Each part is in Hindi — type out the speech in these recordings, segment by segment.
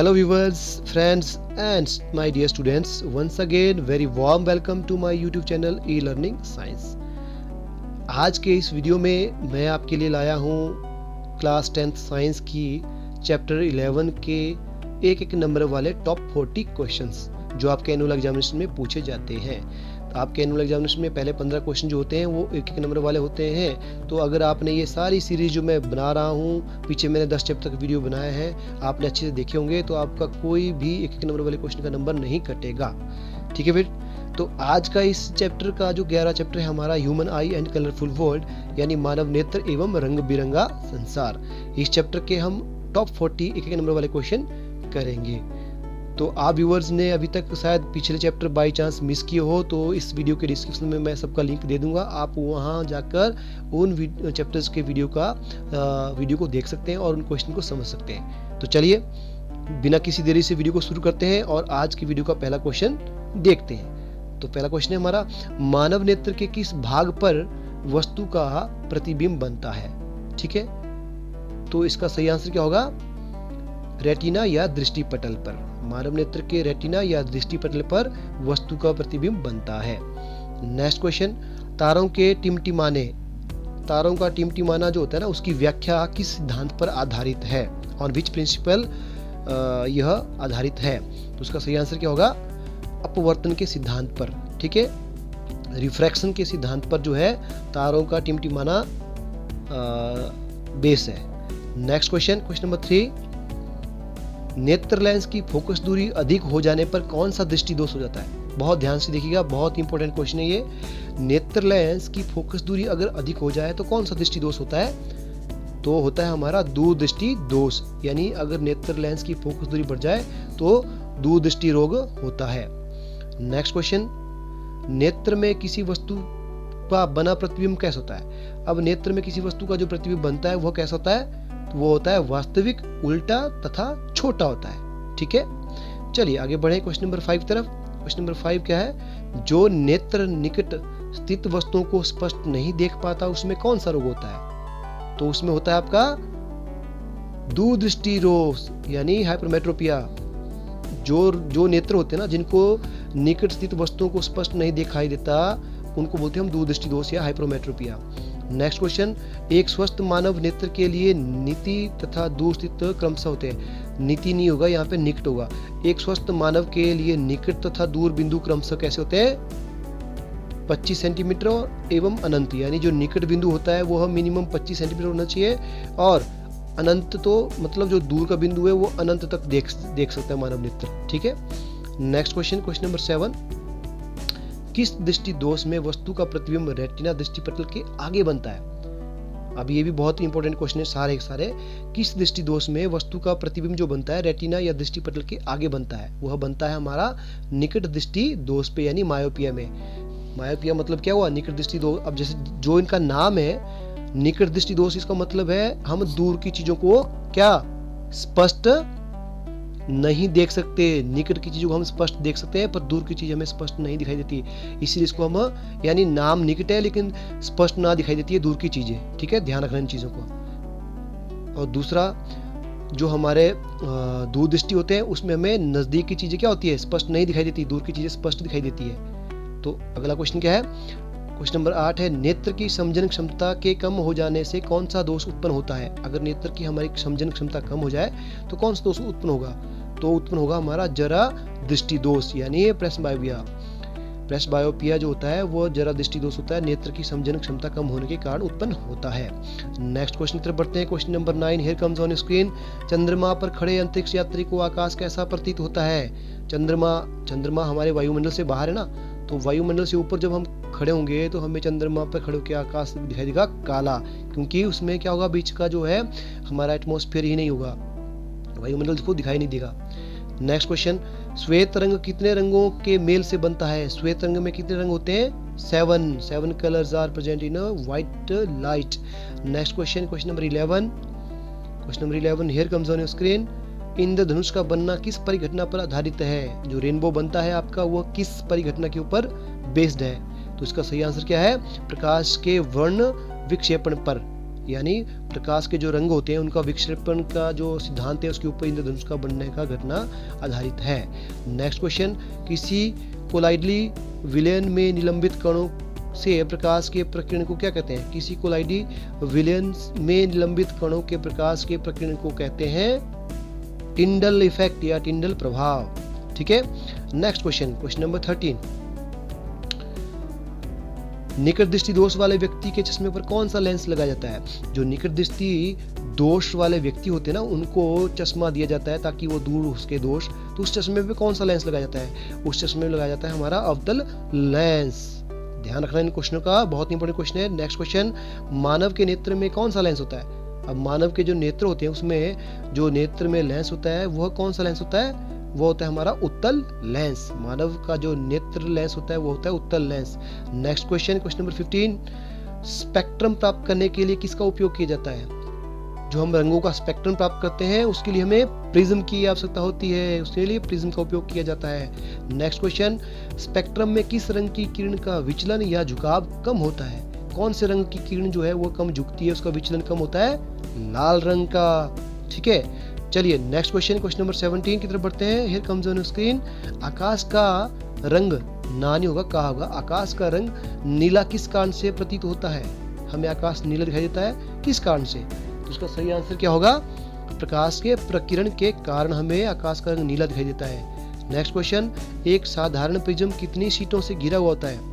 Hello viewers, friends and my dear students, once again very warm welcome to my YouTube channel e-learning science। आज के इस वीडियो में मैं आपके लिए लाया हूँ क्लास 10th साइंस की चैप्टर 11 के एक नंबर वाले टॉप 40 क्वेश्चंस जो आपके एनुअल एग्जामिनेशन में पूछे जाते हैं। तो आपके एनुअल एग्जामिनेशन में पहले 15 क्वेश्चन जो होते हैं वो एक नंबर वाले होते हैं। तो अगर आपने ये सारी सीरीज जो मैं बना रहा हूँ, पीछे मैंने 10 चैप्टर तक वीडियो बनाया है, आपने अच्छे से देखे होंगे, तो आपका कोई भी एक नंबर वाले क्वेश्चन का नंबर नहीं कटेगा। ठीक है फिर, तो आज का इस चैप्टर का जो 11 चैप्टर है हमारा human I and colourful world, यानी मानव नेत्र एवं रंग बिरंगा संसार। इस चैप्टर के हम टॉप 40 एक नंबर वाले क्वेश्चन करेंगे। तो आप व्यूअर्स ने अभी तक शायद पिछले चैप्टर बाय चांस मिस किए हो तो इस वीडियो के डिस्क्रिप्शन में मैं सबका लिंक दे दूंगा, आप वहां जाकर उन चैप्टर्स के वीडियो को देख सकते हैं और उन क्वेश्चन को समझ सकते हैं। तो चलिए बिना किसी देरी से वीडियो को शुरू करते हैं और आज की वीडियो का पहला क्वेश्चन देखते हैं। तो पहला क्वेश्चन है हमारा, मानव नेत्र के किस भाग पर वस्तु का प्रतिबिंब बनता है? ठीक है, तो इसका सही आंसर क्या होगा? रेटिना या दृष्टिपटल पर। मानव नेत्र के रेटिना या दृष्टिपटल पर वस्तु का प्रतिबिंब बनता है। नेक्स्ट क्वेश्चन, तारों का टिमटिमाना जो होता है ना, उसकी व्याख्या किस सिद्धांत पर आधारित है? ऑन विच प्रिंसिपल यह आधारित है? तो उसका सही आंसर क्या होगा? अपवर्तन के सिद्धांत पर। ठीक है, रिफ्रैक्शन के सिद्धांत पर जो है तारों का टिमटिमाना बेस है। नेक्स्ट क्वेश्चन, क्वेश्चन नंबर 3, नेत्र लेंस की फोकस दूरी अधिक हो जाने पर कौन सा दृष्टि दोष हो जाता है? बहुत ध्यान से देखिएगा, बहुत इंपॉर्टेंट क्वेश्चन है ये। नेत्र लेंस की फोकस दूरी अगर अधिक हो जाए तो कौन सा दृष्टि दोष होता है? तो होता है हमारा दूरदृष्टि दोष, यानी अगर नेत्र लेंस की फोकस दूरी बढ़ जाए तो दूरदृष्टि रोग होता है। नेक्स्ट क्वेश्चन, नेत्र में किसी वस्तु का बना प्रतिबिंब कैसा होता है? अब नेत्र में किसी वस्तु का जो प्रतिबिंब बनता है वह कैसा होता है? वो होता है वास्तविक, उल्टा तथा छोटा होता है। ठीक है, चलिए आगे बढ़े क्वेश्चन नंबर 5 तरफ। क्वेश्चन नंबर 5 क्या है? जो नेत्र निकट स्थित वस्तुओं को स्पष्ट नहीं देख पाता उसमें कौन सा रोग होता है? तो उसमें होता है आपका दूरदृष्टि रोग, यानी हाइपरमेट्रोपिया। जो नेत्र होते हैं ना, जिनको निकट स्थित वस्तुओं को स्पष्ट नहीं दिखाई देता, उनको बोलते हैं हम दूरदृष्टि दोष या हाइपरमेट्रोपिया। नेक्स्ट क्वेश्चन, एक स्वस्थ मानव नेत्र के लिए नीति तथा दूर स्थित क्रमशः होते हैं। नीति नहीं होगा, यहाँ पे निकट होगा। एक स्वस्थ मानव के लिए निकट तथा दूर बिंदु क्रमशः कैसे होते हैं? 25 सेंटीमीटर एवं अनंत, यानी जो निकट बिंदु होता है वो मिनिमम 25 सेंटीमीटर होना चाहिए, और अनंत तो मतलब जो दूर का बिंदु है वो अनंत तक देख सकता है मानव नेत्र। ठीक है, नेक्स्ट क्वेश्चन, क्वेश्चन नंबर 7, किस दृष्टि दोष में वस्तु का प्रतिबिंब रेटिना दृष्टिपटल के आगे बनता है? अब ये भी बहुत इंपॉर्टेंट क्वेश्चन है सारे। किस दृष्टि दोष में वस्तु का प्रतिबिंब जो बनता है रेटिना या दृष्टिपटल के आगे बनता है? वह बनता है हमारा निकट दृष्टि दोष पे, यानी मायोपिया में। मायोपिया मतलब क्या हुआ? निकट दृष्टि दोष। अब जैसे जो इनका नाम है निकट दृष्टि दोष, इसका मतलब है हम दूर की चीजों को क्या स्पष्ट नहीं देख सकते। निकट की चीजों को हम स्पष्ट देख सकते हैं पर दूर की चीज हमें स्पष्ट नहीं दिखाई देती, इसीलिए इसको हम, यानी नाम निकट है लेकिन स्पष्ट ना दिखाई देती है दूर की चीजें। ठीक है, ध्यान रखना इन चीजों को। और दूसरा, जो हमारे दूरदृष्टि होते हैं उसमें हमें नजदीक की चीजें क्या होती है? स्पष्ट नहीं दिखाई देती, दूर की चीजें स्पष्ट दिखाई देती है। तो अगला क्वेश्चन क्या है? क्वेश्चन नंबर 8 है, नेत्र की समझन क्षमता के कम हो जाने से कौन सा दोष उत्पन्न होता है? अगर नेत्र की हमारी समझन क्षमता कम हो जाए तो कौन सा दोष उत्पन्न होगा? तो उत्पन्न होगा हमारा जरा दृष्टि दोष, यानी प्रेसबायोपिया। प्रेसबायोपिया जो होता है वो जरा दृष्टि दोष होता है, नेत्र की समझन क्षमता कम होने के कारण उत्पन्न होता है। नेक्स्ट क्वेश्चन की तरफ बढ़ते हैं। Question number 9, here comes on screen, चंद्रमा पर खड़े अंतरिक्ष यात्री को आकाश कैसा प्रतीत होता है? चंद्रमा हमारे वायुमंडल से बाहर है ना, तो वायुमंडल से ऊपर जब हम खड़े होंगे तो हमें चंद्रमा पर खड़े होकर आकाश दिखाई देगा काला, क्योंकि उसमें क्या होगा? बीच का जो है हमारा एटमॉस्फेयर ही नहीं होगा, वायुमंडल को दिखाई नहीं देगा। नेक्स्ट क्वेश्चन, श्वेत रंग कितने रंगों के मेल से बनता है? श्वेत रंग में कितने रंग होते हैं? 7 colours are present in a white light. Next question, question number 11, here comes on your screen, इंद्रधनुष का बनना किस परिघटना पर आधारित है? जो रेनबो बनता है आपका वो किस परिघटना के ऊपर बेस्ड है? तो इसका सही आंसर क्या है? प्रकाश के वर्ण विक्षेपण पर। यानी प्रकाश के जो रंग होते हैं उनका विक्षेपण का जो सिद्धांत है उसके ऊपर इंद्रधनुष का बनने का घटना आधारित है। नेक्स्ट क्वेश्चन, किसी कोलाइडली विलयन में निलंबित कणों से प्रकाश के प्रकीर्णन को क्या कहते हैं? किसी कोलाइडी विलयन में निलंबित कणों के प्रकाश के प्रकीर्णन को कहते हैं टिंडल इफेक्ट या टिंडल प्रभाव। ठीक है। नेक्स्ट क्वेश्चन, क्वेश्चन नंबर 13, निकट दृष्टि दोष वाले व्यक्ति के चश्मे पर कौन सा लेंस लगाया जाता है? जो निकट दृष्टि दोष वाले व्यक्ति होते हैं ना, उनको चश्मा दिया जाता है ताकि वो दूर हो उसके दोष, तो उस चश्मे पे कौन सा लेंस लगाया जाता है? उस चश्मे में लगाया जाता है हमारा अवतल लेंस। ध्यान रखना इन क्वेश्चनों का, बहुत इंपॉर्टेंट क्वेश्चन है। नेक्स्ट क्वेश्चन, मानव के नेत्र में कौन सा लेंस होता है? अब मानव के जो नेत्र होते हैं उसमें जो नेत्र में लेंस होता है वह कौन सा लेंस होता है? वो होता है हमारा उत्तल लेंस। मानव का जो नेत्र लेंस होता है वो होता है उत्तल lens. Next question, question number 15, spectrum प्राप्त करने के लिए किसका उपयोग किया जाता है? जो हम रंगों का स्पेक्ट्रम प्राप्त करते हैं उसके लिए हमें प्रिज्म की आवश्यकता होती है, उसके लिए प्रिज्म का उपयोग किया जाता है। नेक्स्ट क्वेश्चन, स्पेक्ट्रम में किस रंग की किरण का विचलन या झुकाव कम होता है? कौन से रंग की किरण जो है वो कम झुकती है, उसका विचलन कम होता है? लाल रंग का। ठीक है। चलिए नेक्स्ट क्वेश्चन, क्वेश्चन नंबर 17 की तरफ बढ़ते हैं। हियर कम्स ऑन स्क्रीन, आकाश का रंग ना नहीं होगा, कहा होगा आकाश का रंग नीला किस कारण से प्रतीत होता है? हमें आकाश नीला दिखाई देता है किस कारण से? तो उसका सही आंसर क्या होगा? प्रकाश के प्रकीर्णन के कारण हमें आकाश का रंग नीला दिखाई देता है। नेक्स्ट क्वेश्चन, एक साधारण प्रिज्म कितनी शीटों से घिरा हुआ होता है?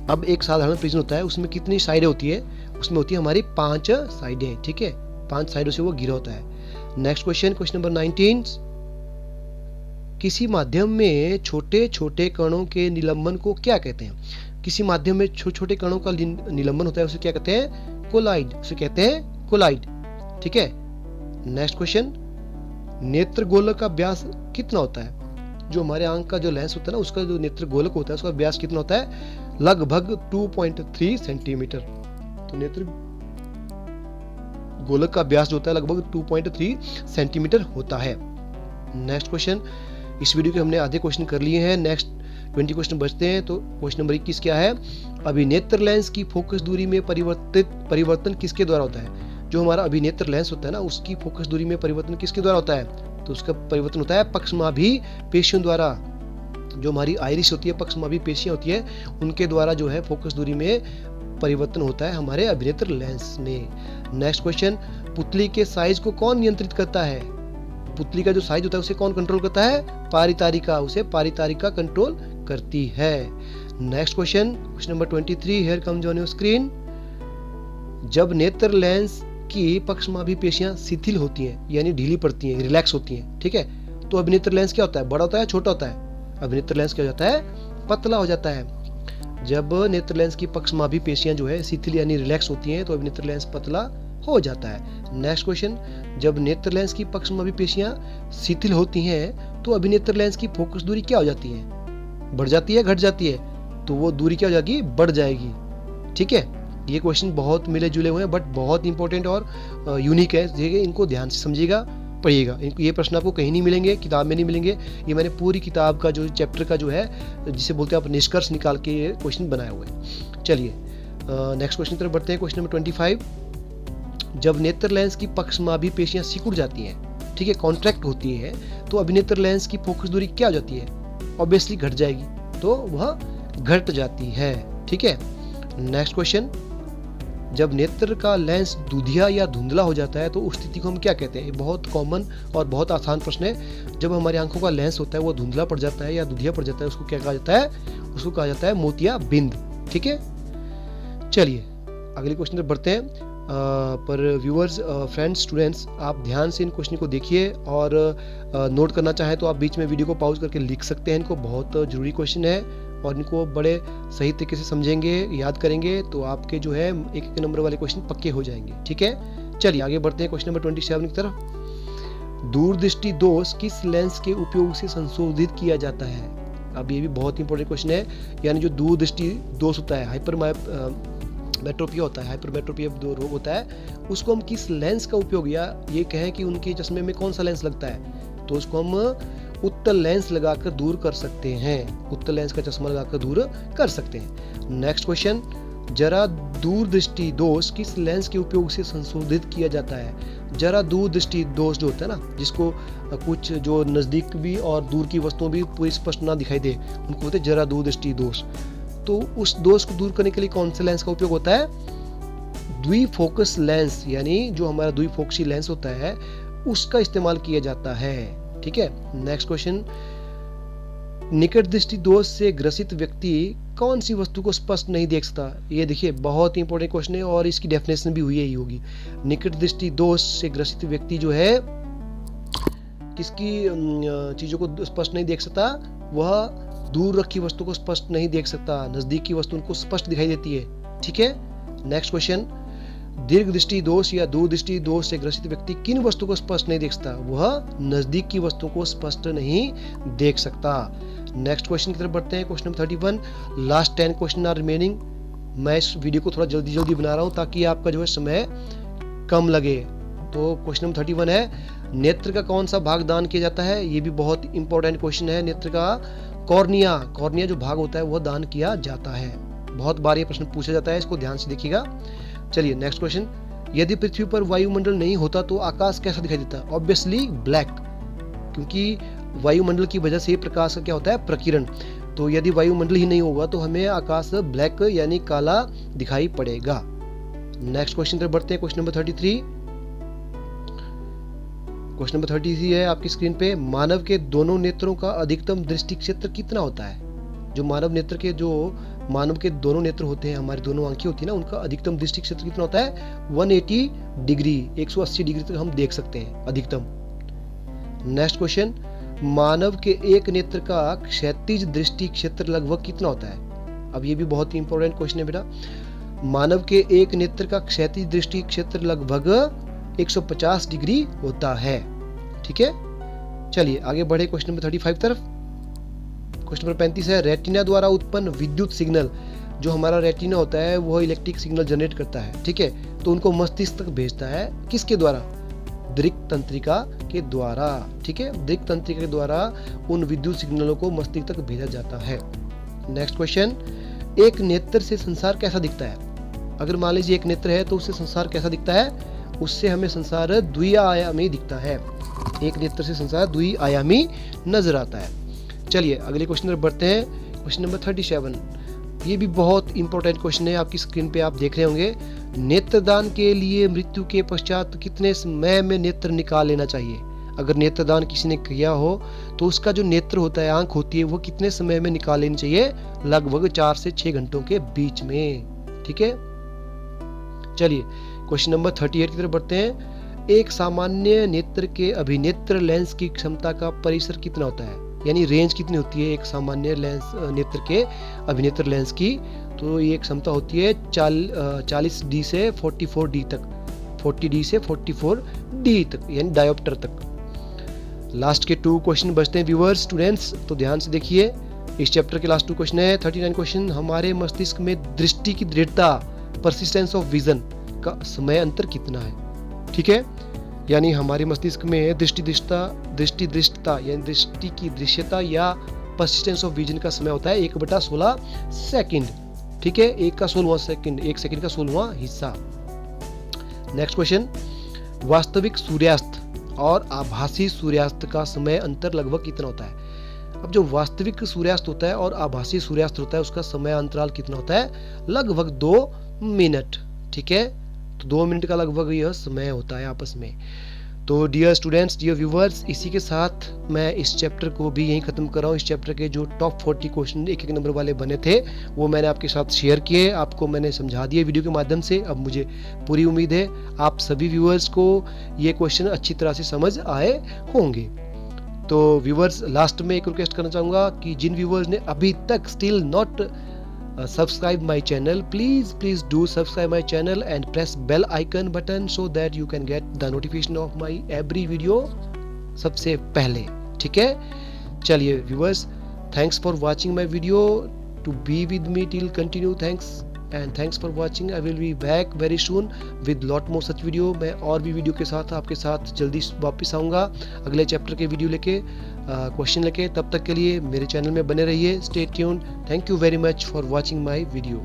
अब एक साधारण प्रिज्म होता है उसमें कितनी साइडें होती है? उसमें होती है हमारी 5 साइडें। ठीक है, 5 साइडों से वो घिरा होता है। नेक्स्ट क्वेश्चन, क्वेश्चन नंबर 19, किसी माध्यम में छोटे छोटे कणों के निलंबन को क्या कहते हैं? किसी माध्यम में छोटे छोटे कणों का निलंबन होता है उसे क्या कहते हैं? कोलाइड। उसे कहते हैं कोलाइड। ठीक है। नेक्स्ट क्वेश्चन, नेत्र गोलक का व्यास कितना होता है? जो हमारे आंख का जो लेंस होता है ना उसका जो नेत्र गोलक होता है उसका व्यास कितना होता है? लगभग 2.3 सेंटीमीटर। तो नेत्र गोलक का व्यास जो होता है लगभग 2.3 सेंटीमीटर होता है। नेक्स्ट क्वेश्चन, इस वीडियो के हमने आधे क्वेश्चन कर लिए हैं, नेक्स्ट 20 क्वेश्चन बचते हैं। तो क्वेश्चन नंबर 21 क्या है? अभिनेत्र लेंस की फोकस दूरी में परिवर्तन किसके द्वारा होता है? जो हमारा अभिनेत्र लेंस होता है ना उसकी फोकस दूरी में परिवर्तन किसके द्वारा होता है? तो उसका परिवर्तन होता है पक्षमाभी पेशियों द्वारा। जो हमारी आइरिस होती है, पक्षमाभी पेशियां होती है, उनके द्वारा जो है फोकस दूरी में परिवर्तन होता है हमारे अभिनेत्र लेंस में। नेक्स्ट क्वेश्चन, पुतली के साइज को कौन नियंत्रित करता है? पुतली का जो साइज होता है उसे कौन कंट्रोल करता है? पारितारिका। उसे पारितारिका कंट्रोल करती है। Next question, question number 23, here comes on your screen, जब नेत्र लेंस की पक्षमाभी पेशियां शिथिल होती हैं यानी ढीली पड़ती हैं, रिलैक्स होती हैं, ठीक है, तो अभिनेत्र लेंस क्या होता है? बड़ा होता है, छोटा होता है? अभिनेत्र लेंस क्या हो जाता है? पतला हो जाता है। जब नेत्र लेंस की पक्षमाभी पेशियां जो है शिथिल यानी रिलैक्स होती हैं तो अभिनेत्र लेंस पतला हो जाता है। नेक्स्ट क्वेश्चन, जब नेत्र लेंस की पक्षमाभी पेशियां शिथिल होती हैं तो अभिनेत्र लेंस की फोकस दूरी क्या हो जाती है? बढ़ जाती है, घट जाती है? तो वो दूरी क्या हो जाएगी? बढ़ जाएगी। ठीक है। ये क्वेश्चन बहुत मिले जुले हुए हैं बट बहुत इंपॉर्टेंट और यूनिक है, इनको ध्यान से समझिएगा, पढ़िएगा। ये प्रश्न आपको कहीं नहीं मिलेंगे, किताब में नहीं मिलेंगे। ये मैंने पूरी किताब का जो चैप्टर का जो है जिसे बोलते हैं आप निष्कर्ष निकाल के ये क्वेश्चन बनाए हुए हैं। चलिए नेक्स्ट क्वेश्चन की तरफ बढ़ते हैं। क्वेश्चन नंबर 25, जब नेत्र लेंस की पक्षमाभी पेशियां सिकुड़ जाती हैं, ठीक है, कॉन्ट्रैक्ट होती है, तो अभिनेत्र लेंस की फोकस दूरी क्या हो जाती है? ऑब्वियसली घट जाएगी, तो वह घट जाती है। ठीक है। नेक्स्ट क्वेश्चन, जब नेत्र का लेंस दूधिया या धुंधला हो जाता है तो उस स्थिति को हम क्या कहते हैं? ये बहुत कॉमन और बहुत आसान प्रश्न है। जब हमारी आंखों का लेंस होता है वो धुंधला पड़ जाता है या दूधिया पड़ जाता है, उसको क्या कहा जाता है? उसको कहा जाता है मोतियाबिंद। ठीक है। चलिए अगले क्वेश्चन पर बढ़ते हैं। पर व्यूअर्स, फ्रेंड्स, स्टूडेंट्स, आप ध्यान से इन क्वेश्चन को देखिए और नोट करना चाहें तो आप बीच में वीडियो को पॉज करके लिख सकते हैं। इनको बहुत जरूरी क्वेश्चन है और इनको बड़े सही तरीके से समझेंगे, याद करेंगे तो आपके जो है एक नंबर वाले क्वेश्चन पक्के हो जाएंगे। ठीक है। चलिए आगे बढ़ते हैं क्वेश्चन नंबर 27 की तरफ। दूरदृष्टि दोष किस लेंस के उपयोग से संशोधित किया जाता है? अब ये भी बहुत इंपॉर्टेंट क्वेश्चन है। यानी जो दूरदृष्टि दोष होता है, हाइपरमेट्रोपिया होता है, हाइपरमेट्रोपिया रोग होता है, उसको हम किस लेंस का उपयोग, या ये कहें कि उनके चश्मे में कौन सा लेंस लगता है, तो उसको हम उत्तल लेंस लगाकर दूर कर सकते हैं। उत्तल लेंस का चश्मा लगाकर दूर कर सकते हैं। नेक्स्ट क्वेश्चन, जरा दूरदृष्टि दोष किस लेंस के उपयोग से संशोधित किया जाता है? जरा दूरदृष्टि दोष जो होता है ना, जिसको कुछ जो नजदीक भी और दूर की वस्तुएं भी पूरी स्पष्ट ना दिखाई दे, उनको बोलते हैं जरा दूरदृष्टि दोष। तो उस दोष को दूर करने के लिए कौन से लेंस का उपयोग होता है? द्विफोकस लेंस, यानी जो हमारा द्विफोकसी लेंस होता है उसका इस्तेमाल किया जाता है। ठीक है, नेक्स्ट क्वेश्चन, निकट दृष्टि दोष से ग्रसित व्यक्ति कौन सी वस्तु को स्पष्ट नहीं देख सकता? ये देखिए बहुत ही इंपॉर्टेंट क्वेश्चन है और इसकी डेफिनेशन भी हुई ही होगी। निकट दृष्टि दोष से ग्रसित व्यक्ति जो है किसकी चीजों को स्पष्ट नहीं देख सकता? वह दूर रखी वस्तु को स्पष्ट नहीं देख सकता, नजदीक की वस्तु उनको स्पष्ट दिखाई देती है। ठीक है, नेक्स्ट क्वेश्चन, दीर्घ दृष्टि दोष या दूरदृष्टि दोष से ग्रसित व्यक्ति किन वस्तु को स्पष्ट नहीं देख सकता? वह नजदीक की वस्तु को स्पष्ट नहीं देख सकता। नेक्स्ट क्वेश्चन की तरफ बढ़ते हैं, question number 31। Last 10 question are remaining. मैं इस वीडियो को थोड़ा जल्दी जल्दी बना रहा हूं ताकि आपका जो है समय कम लगे। तो क्वेश्चन नंबर 31 है, नेत्र का कौन सा भाग दान किया जाता है? ये भी बहुत इंपॉर्टेंट क्वेश्चन है। नेत्र का कॉर्निया, कॉर्निया जो भाग होता है वह दान किया जाता है। बहुत बार ये प्रश्न पूछा जाता है, इसको ध्यान से देखिएगा। चलिए नेक्स्ट क्वेश्चन, यदि पृथ्वी पर वायुमंडल नहीं होता तो आकाश कैसा दिखाई देता? ऑब्वियसली ब्लैक, क्योंकि वायुमंडल की वजह से प्रकाश का क्या होता है? प्रकीर्णन। तो यदि वायुमंडल ही नहीं होगा तो हमें आकाश ब्लैक यानी काला दिखाई पड़ेगा। नेक्स्ट क्वेश्चन तरफ बढ़ते हैं, क्वेश्चन नंबर 33। क्वेश्चन नंबर 33 है आपकी स्क्रीन पे, मानव के दोनों नेत्रों का अधिकतम दृष्टि क्षेत्र कितना होता है? जो मानव के दोनों नेत्र होते हैं, हमारी दोनों आंखें होती है ना, उनका अधिकतम दृष्टि क्षेत्र कितना होता है? 180 डिग्री, 180 डिग्री तक हम देख सकते हैं अधिकतम। नेक्स्ट क्वेश्चन, मानव के एक नेत्र का क्षैतिज दृष्टि क्षेत्र लगभग कितना होता है? अब ये भी बहुत ही इंपॉर्टेंट क्वेश्चन है बेटा। मानव के एक नेत्र का क्षैतिज दृष्टि क्षेत्र लगभग 150 डिग्री होता है। ठीक है, चलिए आगे बढ़े क्वेश्चन नंबर 35 तरफ। क्वेश्चन नंबर 35 है, रेटिना द्वारा उत्पन्न विद्युत सिग्नल, जो हमारा रेटिना होता है वह इलेक्ट्रिक सिग्नल जनरेट करता है। ठीक है, तो उनको मस्तिष्क तक भेजता है, किसके द्वारा? दृक् तंत्रिका के द्वारा। ठीक है, दृक् तंत्रिका के द्वारा उन विद्युत सिग्नलों को मस्तिष्क तक भेजा जाता है। नेक्स्ट क्वेश्चन, एक नेत्र से संसार कैसा दिखता है? अगर मान लीजिए एक नेत्र है तो उससे संसार कैसा दिखता है? उससे हमें संसार द्विआयामी दिखता है। एक नेत्र से संसार द्विआयामी नजर आता है। चलिए अगले क्वेश्चन पर बढ़ते हैं, क्वेश्चन नंबर 37। ये भी बहुत इंपॉर्टेंट क्वेश्चन है, आपकी स्क्रीन पे आप देख रहे होंगे। नेत्रदान के लिए मृत्यु के पश्चात कितने समय में नेत्र निकाल लेना चाहिए? अगर नेत्रदान किसी ने किया हो तो उसका जो नेत्र होता है, आंख होती है, वो कितने समय में निकाल लेनी चाहिए? लगभग 4 से 6 घंटों के बीच में। ठीक है, चलिए क्वेश्चन नंबर 38 की तरफ बढ़ते हैं। एक सामान्य नेत्र के अभिनेत्र लेंस की क्षमता का परिसर कितना होता है? यानी रेंज कितनी होती है एक सामान्य लेंस नेत्र के अभिनेत्र लेंस की? तो ये क्षमता होती है 40 डी से 44 डी तक, 40 डी से 44 डी तक, यानी डायोप्टर तक। लास्ट के 2 क्वेश्चन बचते हैं व्यूअर्स, स्टूडेंट्स, तो ध्यान से देखिए। इस चैप्टर के लास्ट 2 क्वेश्चन है 39 क्वेश्चन। हमारे मस्तिष्क में दृष्टि की दृढ़ता, परसिस्टेंस ऑफ विजन का समय अंतर कितना है? ठीक है, यानी हमारे मस्तिष्क में दृष्टि दृष्टता यानी दृष्टि की दृश्यता या परसिस्टेंस ऑफ विजन का समय होता है 1/16 सेकंड। ठीक है, 1 का 16वां सेकंड, 1 सेकंड का 16वां हिस्सा। नेक्स्ट क्वेश्चन, वास्तविक सूर्यास्त और आभासी सूर्यास्त का समय अंतर लगभग कितना होता है? अब जो वास्तविक सूर्यास्त होता है और आभासी सूर्यास्त होता है उसका समय अंतराल कितना होता है? लगभग 2 मिनट। ठीक है, तो 2 मिनट का लगभग यह समय होता है आपस में। तो डियर स्टूडेंट्स, डियर व्यूवर्स, इसी के साथ मैं इस चैप्टर को भी यहीं खत्म कर रहा हूँ। इस चैप्टर के जो टॉप 40 क्वेश्चन 1-1 नंबर वाले बने थे वो मैंने आपके साथ शेयर किए, आपको मैंने समझा दिए वीडियो के माध्यम से। अब मुझे पूरी उम्मीद है आप सभी व्यूवर्स को ये क्वेश्चन अच्छी तरह से समझ आए होंगे। तो व्यूवर्स, लास्ट में एक रिक्वेस्ट करना चाहूँगा कि जिन व्यूवर्स ने अभी तक still not subscribe my channel, please do subscribe my channel and press bell icon button so that you can get the notification of my every video सबसे पहले। ठीक है, चलिए viewers, thanks for watching my video, to be with me till continue, thanks for watching। I will be back very soon with lot more such video। मैं और भी वीडियो के साथ आपके साथ जल्दी वापस आऊँगा अगले चैप्टर के वीडियो लेके, क्वेश्चन लेके। तब तक के लिए मेरे चैनल में बने रहिए, stay tuned. Thank you very much for watching my video.